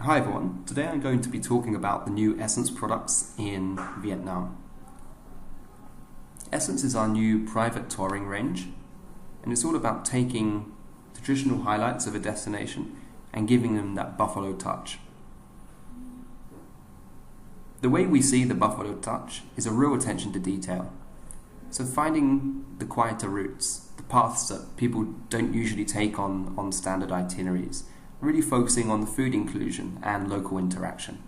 Hi everyone, today I'm going to be talking about the new Essence products in Vietnam. Essence is our new private touring range, and it's all about taking traditional highlights of a destination and giving them that Buffalo touch. The way we see the Buffalo touch is a real attention to detail. So finding the quieter routes, the paths that people don't usually take on standard itineraries, really focusing on the food inclusion and local interaction.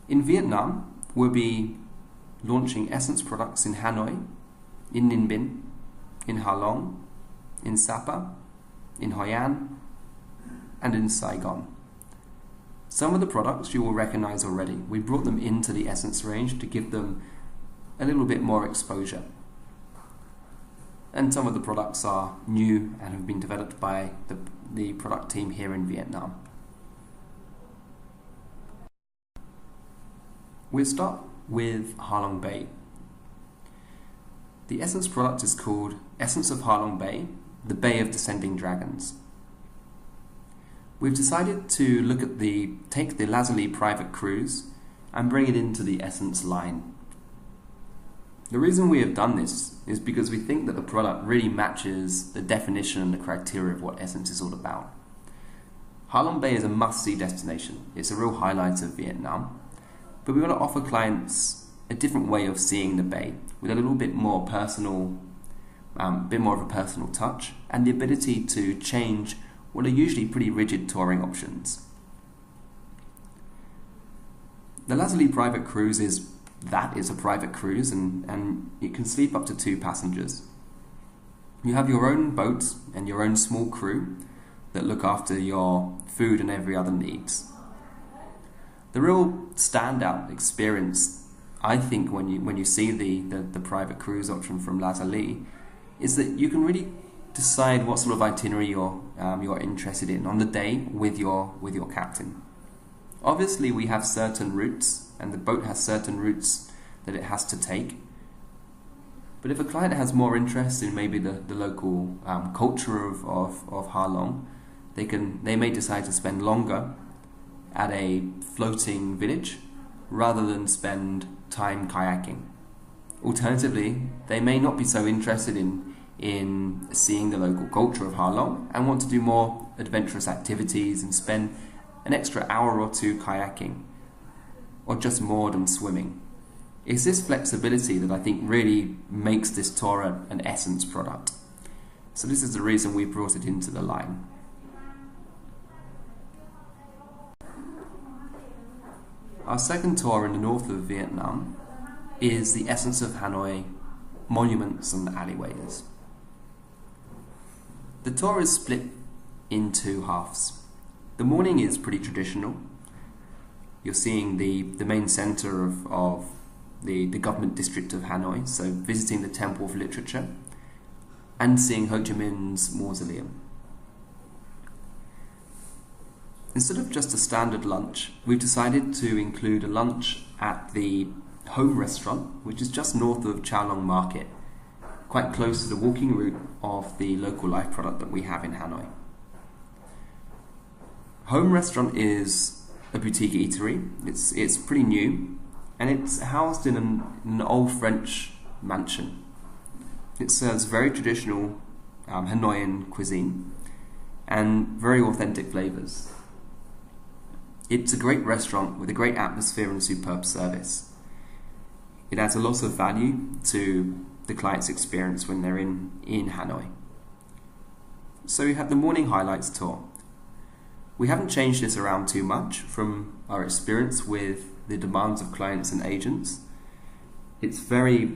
In Vietnam, we'll be launching Essence products in Hanoi, in Ninh Bình, in Ha Long, in Sapa, in Hoi An, and in Saigon. Some of the products you will recognize already. We brought them into the Essence range to give them a little bit more exposure. And some of the products are new and have been developed by the product team here in Vietnam. We'll start with Ha Long Bay. The Essence product is called Essence of Ha Long Bay, the Bay of Descending Dragons. We've decided to take the Lazuli private cruise and bring it into the Essence line. The reason we have done this is because we think that the product really matches the definition and the criteria of what Essence is all about. Ha Long Bay is a must-see destination. It's a real highlight of Vietnam. But we want to offer clients a different way of seeing the bay with a little bit more personal, bit more of a personal touch, and the ability to change what are usually pretty rigid touring options. The Lazuli private cruise is a private cruise, and it can sleep up to 2 passengers. You have your own boat and your own small crew that look after your food and every other needs. The real standout experience, I think, when you see the private cruise option from Lazuli, is that you can really decide what sort of itinerary you're interested in on the day with your captain. Obviously, we have certain routes, and the boat has certain routes that it has to take. But if a client has more interest in maybe the local culture of Ha Long, they may decide to spend longer at a floating village rather than spend time kayaking. Alternatively, they may not be so interested in seeing the local culture of Ha Long and want to do more adventurous activities and spend an extra hour or 2 kayaking, or just moored and swimming. It's this flexibility that I think really makes this tour an Essence product. So this is the reason we brought it into the line. Our second tour in the north of Vietnam is the Essence of Hanoi Monuments and Alleyways. The tour is split in 2 halves. The morning is pretty traditional. You're seeing the main center of the government district of Hanoi, so visiting the Temple of Literature and seeing Ho Chi Minh's mausoleum. Instead of just a standard lunch, we've decided to include a lunch at the Home Restaurant, which is just north of Cha Long Market, quite close to the walking route of the local life product that we have in Hanoi. Home Restaurant is a boutique eatery. It's pretty new, and it's housed in an old French mansion. It serves very traditional Hanoian cuisine and very authentic flavors. It's a great restaurant with a great atmosphere and superb service. It adds a lot of value to the client's experience when they're in Hanoi. So we have the morning highlights tour. We haven't changed this around too much from our experience with the demands of clients and agents. It's very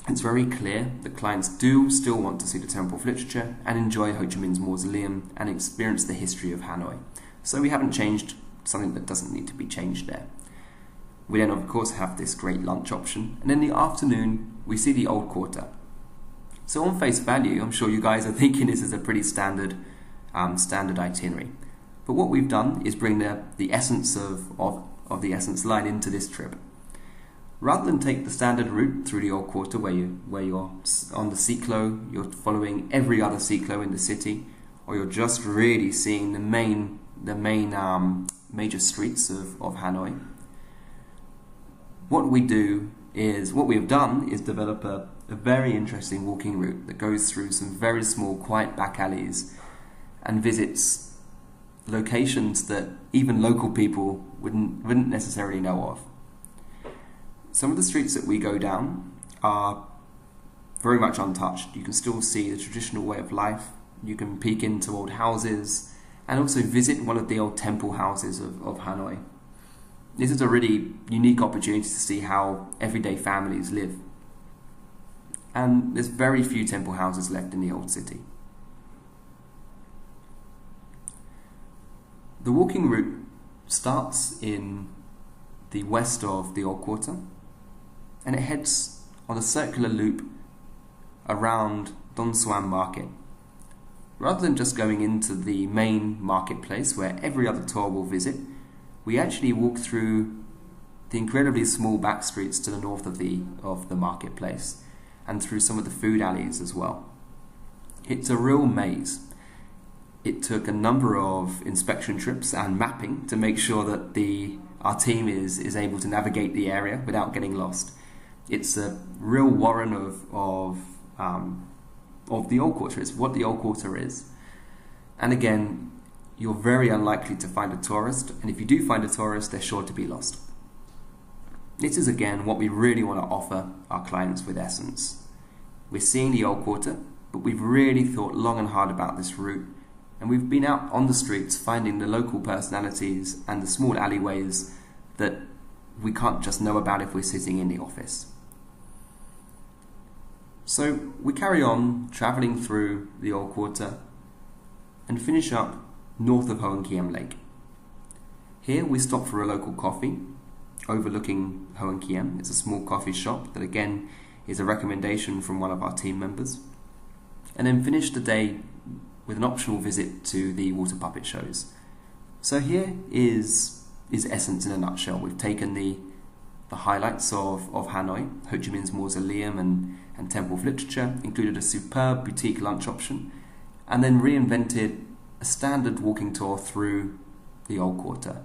clear that clients do still want to see the Temple of Literature and enjoy Ho Chi Minh's mausoleum and experience the history of Hanoi. So we haven't changed something that doesn't need to be changed there. We then of course have this great lunch option, and in the afternoon we see the Old Quarter. So on face value, I'm sure you guys are thinking this is a pretty standard itinerary. But what we've done is bring the essence of the Essence line into this trip. Rather than take the standard route through the Old Quarter where you're on the cyclo, you're following every other cyclo in the city, or you're just really seeing the main major streets of Hanoi, what we have done is develop a very interesting walking route that goes through some very small, quiet back alleys and visits locations that even local people wouldn't necessarily know of. Some of the streets that we go down are very much untouched. You can still see the traditional way of life. You can peek into old houses and also visit one of the old temple houses of Hanoi. This is a really unique opportunity to see how everyday families live. And there's very few temple houses left in the old city. The walking route starts in the west of the Old Quarter, and it heads on a circular loop around Don Suan Market. Rather than just going into the main marketplace where every other tour will visit, we actually walk through the incredibly small back streets to the north of the marketplace and through some of the food alleys as well. It's a real maze. It took a number of inspection trips and mapping to make sure that our team is able to navigate the area without getting lost. It's a real warren of the Old Quarter. It's what the Old Quarter is. And again, you're very unlikely to find a tourist, and if you do find a tourist, they're sure to be lost. This is again what we really want to offer our clients with Essence. We're seeing the Old Quarter, but we've really thought long and hard about this route, and we've been out on the streets finding the local personalities and the small alleyways that we can't just know about if we're sitting in the office. So we carry on travelling through the Old Quarter and finish up north of Hoan Kiem Lake. Here we stop for a local coffee overlooking Hoan Kiem. It's a small coffee shop that again is a recommendation from one of our team members. And then finish the day with an optional visit to the water puppet shows. So here is Essence in a nutshell. We've taken the highlights of Hanoi, Ho Chi Minh's mausoleum and temple of literature, included a superb boutique lunch option, and then reinvented a standard walking tour through the Old Quarter.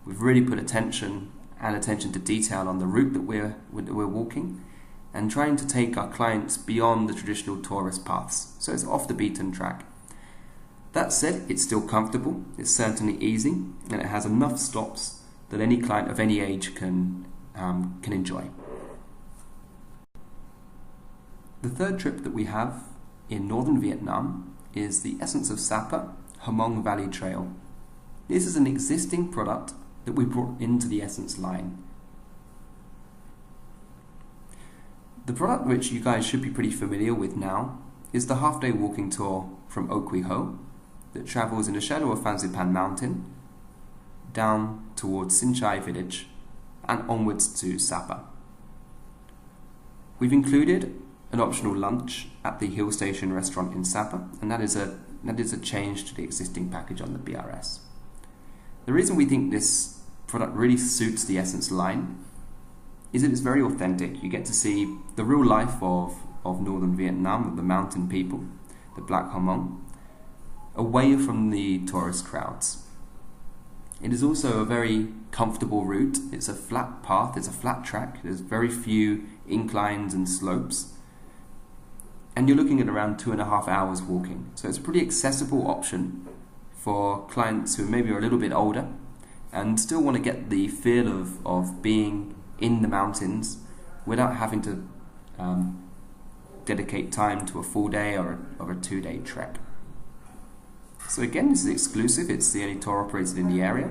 We've really put attention to detail on the route that we're walking and trying to take our clients beyond the traditional tourist paths, so it's off the beaten track. That said, it's still comfortable, it's certainly easy, and it has enough stops that any client of any age can enjoy. The third trip that we have in northern Vietnam is the Essence of Sapa Hmong Valley Trail. This is an existing product that we brought into the Essence line. The product which you guys should be pretty familiar with now is the half-day walking tour from Oak Quy Ho that travels in the shadow of Phan Xipang Mountain down towards Sin Chai village and onwards to Sapa. We've included an optional lunch at the Hill Station restaurant in Sapa, and that is a change to the existing package on the BRS. The reason we think this product really suits the Essence line is that it's very authentic. You get to see the real life of northern Vietnam, of the mountain people, the Black Hmong, away from the tourist crowds. It is also a very comfortable route. It's a flat path, it's a flat track, there's very few inclines and slopes, and you're looking at around 2.5 hours walking. So it's a pretty accessible option for clients who maybe are a little bit older and still want to get the feel of being in the mountains without having to dedicate time to a full day or a 2-day trek. So again, this is exclusive. It's the only tour operated in the area.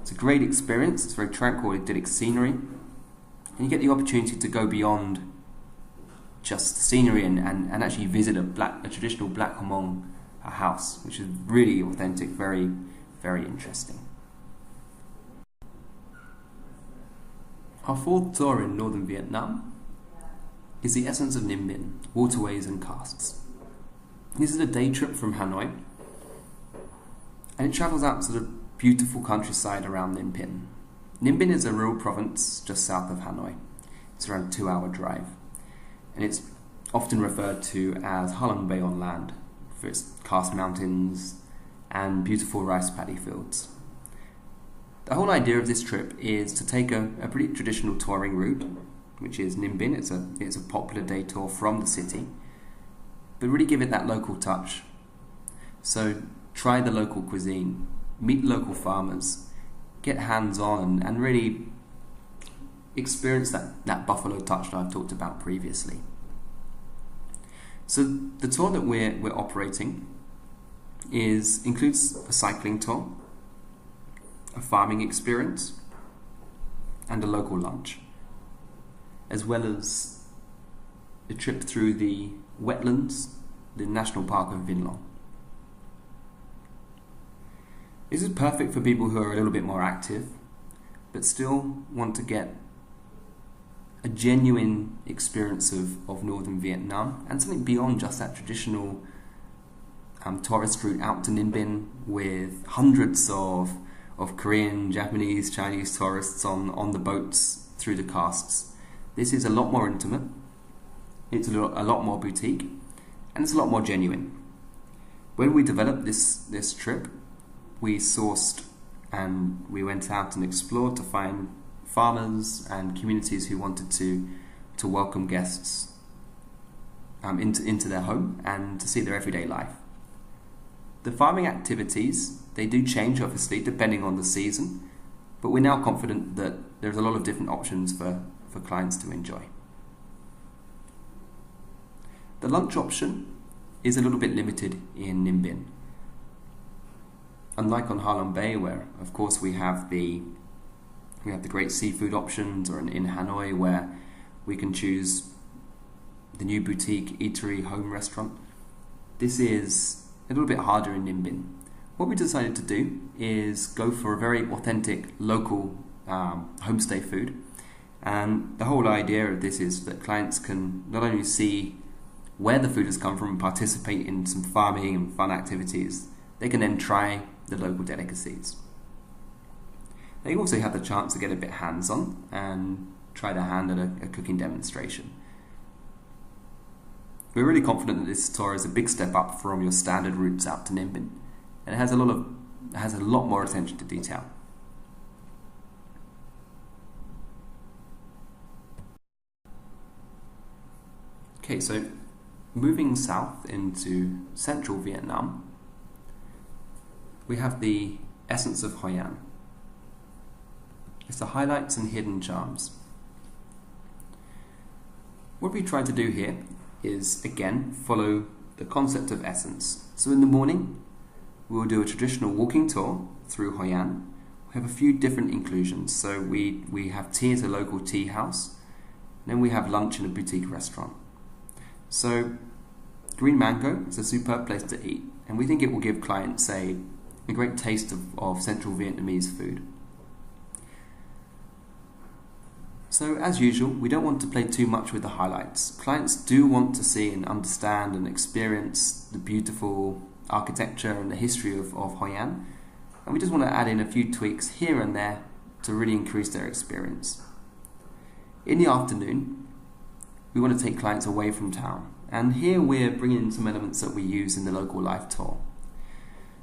It's a great experience. It's very tranquil, idyllic scenery, and you get the opportunity to go beyond just the scenery and actually visit a traditional Black Hmong house, which is really authentic, very, very interesting. Our fourth tour in northern Vietnam is the Essence of Ninh Binh, Waterways and Casks. This is a day trip from Hanoi, and it travels out to the beautiful countryside around Ninh Binh. Ninh Binh is a rural province just south of Hanoi. It's around a 2-hour drive, and it's often referred to as Halong Bay on land for its karst mountains and beautiful rice paddy fields. The whole idea of this trip is to take a pretty traditional touring route, which is Ninh Binh. It's a popular day tour from the city, but really give it that local touch. So try the local cuisine, meet local farmers, get hands-on and really experience that buffalo touch that I've talked about previously. So the tour that we're operating includes a cycling tour, a farming experience, and a local lunch, as well as a trip through the wetlands, the National Park of Vinlong. This is perfect for people who are a little bit more active, but still want to get a genuine experience of northern Vietnam and something beyond just that traditional tourist route out to Ninh Binh with hundreds of Korean, Japanese, Chinese tourists on the boats through the karsts. This is a lot more intimate, it's a lot more boutique, and it's a lot more genuine. When we developed this trip, we sourced and we went out and explored to find farmers and communities who wanted to welcome guests into their home and to see their everyday life. The farming activities, they do change obviously depending on the season, but we're now confident that there's a lot of different options for clients to enjoy. The lunch option is a little bit limited in Ninh Binh. Unlike on Ha Long Bay, where of course we have the great seafood options, or in Hanoi where we can choose the new boutique eatery home restaurant, this is a little bit harder in Ninh Binh. What we decided to do is go for a very authentic local homestay food, and the whole idea of this is that clients can not only see where the food has come from and participate in some farming and fun activities, they can then try the local delicacies. They also have the chance to get a bit hands-on and try their hand at a cooking demonstration. We're really confident that this tour is a big step up from your standard routes out to Ninh Binh, and it has a lot more attention to detail. Okay, so moving south into central Vietnam, we have the Essence of Hoi An. It's the highlights and hidden charms. What we try to do here is, again, follow the concept of essence. So in the morning, we will do a traditional walking tour through Hoi An. We have a few different inclusions. So we have tea at a local tea house, and then we have lunch in a boutique restaurant. So Green Mango is a superb place to eat, and we think it will give clients a great taste of central Vietnamese food. So as usual, we don't want to play too much with the highlights. Clients do want to see and understand and experience the beautiful architecture and the history of Hoi An, and we just want to add in a few tweaks here and there to really increase their experience. In the afternoon, we want to take clients away from town, and here we're bringing in some elements that we use in the local life tour.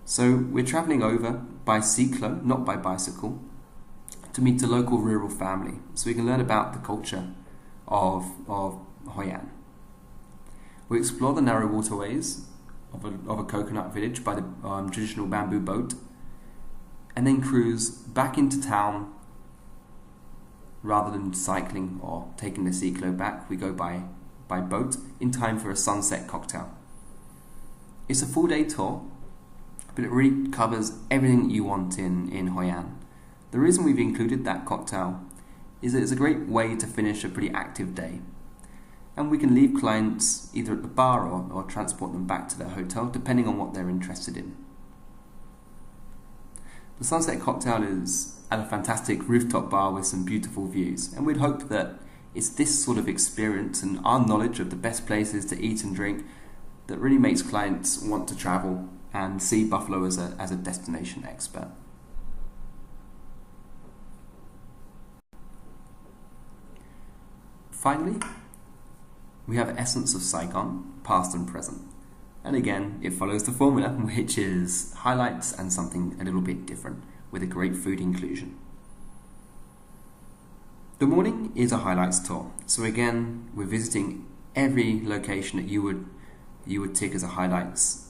So we're travelling over by cyclo, not by bicycle, to meet a local rural family, so we can learn about the culture of Hoi An. We explore the narrow waterways of a coconut village by the traditional bamboo boat, and then cruise back into town. Rather than cycling or taking the cyclo back, we go by boat in time for a sunset cocktail. It's a full day tour, but it really covers everything you want in Hoi An. The reason we've included that cocktail is that it's a great way to finish a pretty active day. And we can leave clients either at the bar or transport them back to their hotel, depending on what they're interested in. The sunset cocktail is at a fantastic rooftop bar with some beautiful views, and we'd hope that it's this sort of experience and our knowledge of the best places to eat and drink that really makes clients want to travel and see Buffalo as a destination expert. Finally, we have Essence of Saigon, past and present. And again, it follows the formula, which is highlights and something a little bit different, with a great food inclusion. The morning is a highlights tour. So again, we're visiting every location that you would tick as a highlights,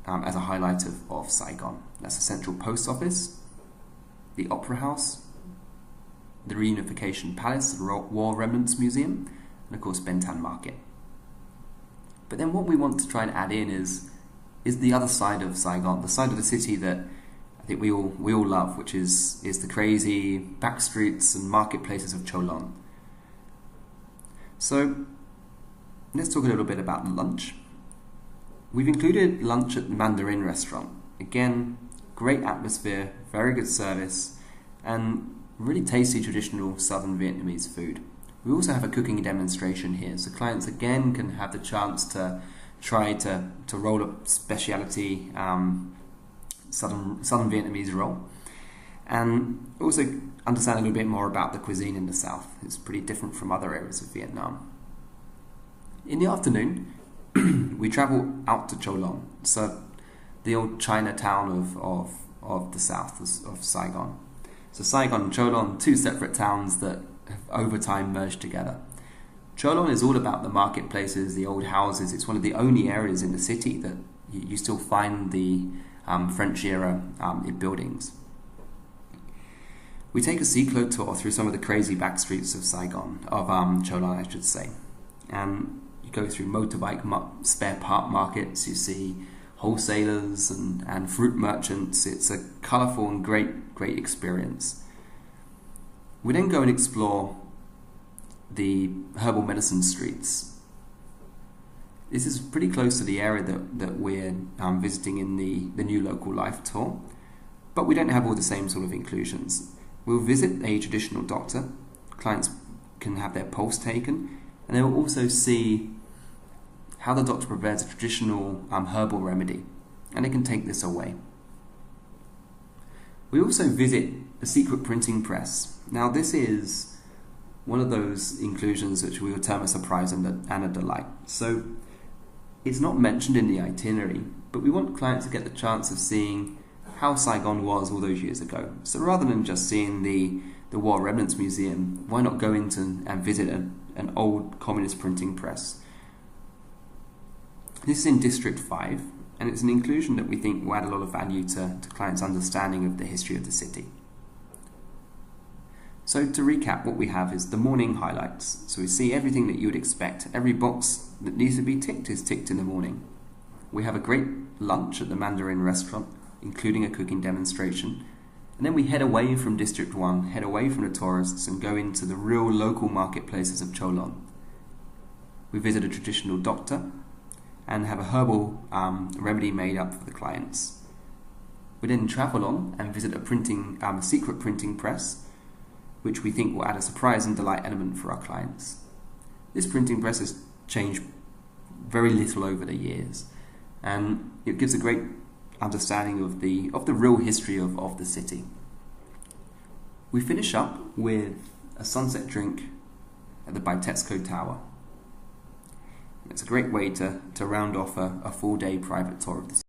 as a highlight of Saigon. That's the Central Post Office, the Opera House, the Reunification Palace, the War Remnants Museum, and of course Ben-Thanh Market. But then what we want to try and add in is the other side of Saigon, the side of the city that I think we all love, which is the crazy back streets and marketplaces of Cholon. So let's talk a little bit about lunch. We've included lunch at the Mandarin restaurant. Again, great atmosphere, very good service, and really tasty traditional southern Vietnamese food. We also have a cooking demonstration here, so clients again can have the chance to try to roll a specialty southern Vietnamese roll, and also understand a little bit more about the cuisine in the south. It's pretty different from other areas of Vietnam. In the afternoon, we travel out to Cholon, so the old Chinatown of the south of Saigon. So Saigon and Cholon, two separate towns that have over time merged together. Cholon is all about the marketplaces, the old houses. It's one of the only areas in the city that you still find the French era buildings. We take a cyclo tour through some of the crazy back streets of Saigon, of Cholon I should say. And you go through motorbike spare part markets, you see wholesalers and fruit merchants. It's a colourful and great experience. We then go and explore the herbal medicine streets. This is pretty close to the area that we're visiting in the New Local Life tour, but we don't have all the same sort of inclusions. We'll visit a traditional doctor. Clients can have their pulse taken, and they will also see how the doctor prepares a traditional herbal remedy, and they can take this away. We also visit the secret printing press. Now this is one of those inclusions which we will term a surprise and a delight. So it's not mentioned in the itinerary, but we want clients to get the chance of seeing how Saigon was all those years ago. So rather than just seeing the War Remnants Museum, why not go into and visit an old communist printing press? This is in District 5, and it's an inclusion that we think will add a lot of value to clients' understanding of the history of the city. So to recap, what we have is the morning highlights. So we see everything that you would expect. Every box that needs to be ticked is ticked in the morning. We have a great lunch at the Mandarin restaurant, including a cooking demonstration. And then we head away from District 1, head away from the tourists, and go into the real local marketplaces of Cholon. We visit a traditional doctor and have a herbal remedy made up for the clients. We then travel on and visit a secret printing press, which we think will add a surprise and delight element for our clients. This printing press has changed very little over the years, and it gives a great understanding of the real history of the city. We finish up with a sunset drink at the Bytetsko Tower. It's a great way to round off a full day private tour of the city.